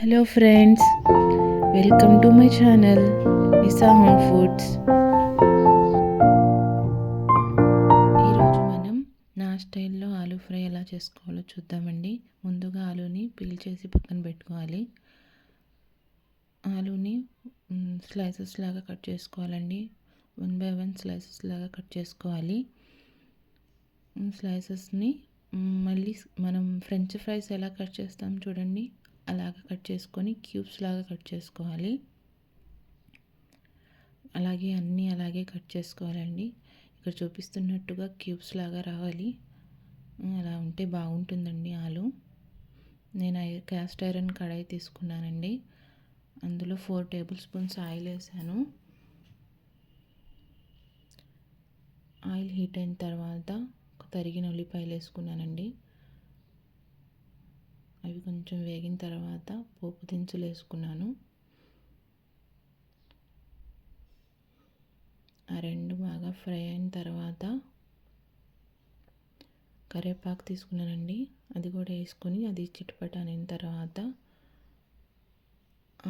Hello friends, welcome to my channel Nisa home foods. ఈరోజు మనం నా స్టైల్లో ఆలూ ఫ్రై ఎలా చేసుకోవాలో చూద్దామండి. ముందుగా ఆలూని పీల్ చేసి పక్కన పెట్టుకోవాలి. ఆలూని స్లైసెస్ లాగా కట్ చేసుకోవాలండి. 1 by 1 స్లైసెస్ లాగా కట్ చేసుకోవాలి. స్లైసెస్ని మళ్ళీ మనం ఫ్రెంచ్ ఫ్రైస్ ఎలా కట్ చేస్తాం చూడండి, అలాగ కట్ చేసుకొని క్యూబ్స్ లాగా కట్ చేసుకోవాలి. అలాగే అన్నీ అలాగే కట్ చేసుకోవాలండి. ఇక్కడ చూపిస్తున్నట్టుగా క్యూబ్స్ లాగా రావాలి. అలా ఉంటే బాగుంటుందండి ఆలు. నేను క్యాస్ట్ ఐరన్ కడాయి తీసుకున్నానండి. అందులో 4 టేబుల్ స్పూన్స్ ఆయిల్ వేసాను. ఆయిల్ హీట్ అయిన తర్వాత తరిగిన ఉల్లిపాయలు వేసుకున్నానండి. అవి కొంచెం వేగిన తర్వాత పోపు దినుసులు వేసుకున్నాను. ఆ రెండు బాగా ఫ్రై అయిన తర్వాత కరివేపాకు తీసుకున్నానండి. అది కూడా వేసుకొని అది చిటపట అయిన తర్వాత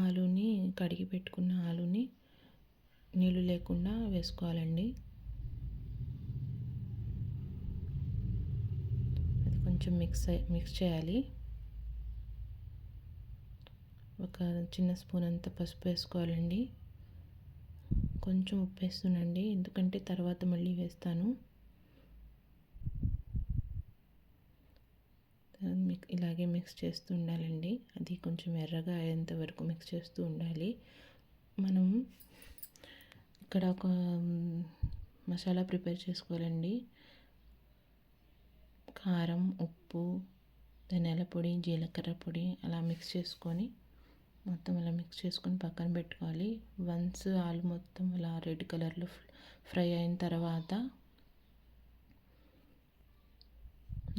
ఆలూని కడిగి పెట్టుకున్న ఆలూని నీళ్ళు లేకుండా వేసుకోవాలండి. అది కొంచెం మిక్స్ చేయాలి. ఒక చిన్న స్పూన్ అంత పసుపు వేసుకోవాలండి. కొంచెం ఉప్పు వేస్తున్నానండి, ఎందుకంటే తర్వాత మళ్ళీ వేస్తాను. ఇలాగే మిక్స్ చేస్తూ ఉండాలండి. అది కొంచెం ఎర్రగా అయ్యేంత వరకు మిక్స్ చేస్తూ ఉండాలి. మనం ఇక్కడ ఒక మసాలా ప్రిపేర్ చేసుకోవాలండి. కారం, ఉప్పు, ధనియాల పొడి, జీలకర్ర పొడి అలా మిక్స్ చేసుకొని మొత్తం అలా మిక్స్ చేసుకొని పక్కన పెట్టుకోవాలి. వన్స్ ఆలు మొత్తం అలా రెడ్ కలర్లో ఫ్రై అయిన తర్వాత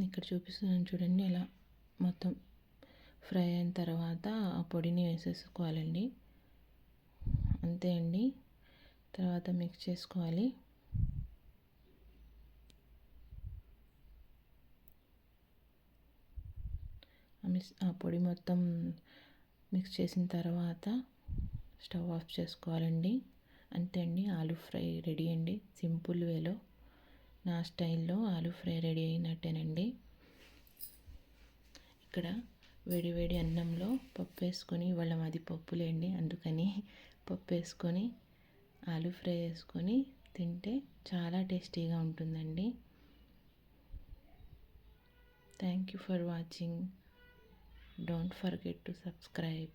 ఇక్కడ చూపిస్తున్నాను చూడండి, అలా మొత్తం ఫ్రై అయిన తర్వాత ఆ పొడిని వేసేసుకోవాలండి. అంతే అండి. తర్వాత మిక్స్ చేసుకోవాలి. ఆ పొడి మొత్తం మిక్స్ చేసిన తర్వాత స్టవ్ ఆఫ్ చేసుకోవాలండి. అంతే అండి, ఆలూ ఫ్రై రెడీ అండి. సింపుల్ వేలో నా స్టైల్లో ఆలూ ఫ్రై రెడీ అయినట్టేనండి. ఇక్కడ వేడి వేడి అన్నంలో పప్పు వేసుకొని, ఇవాళ మాది పప్పులేండి, అందుకని పప్పు వేసుకొని ఆలూ ఫ్రై వేసుకొని తింటే చాలా టేస్టీగా ఉంటుందండి. Thank you for watching. Don't forget to subscribe.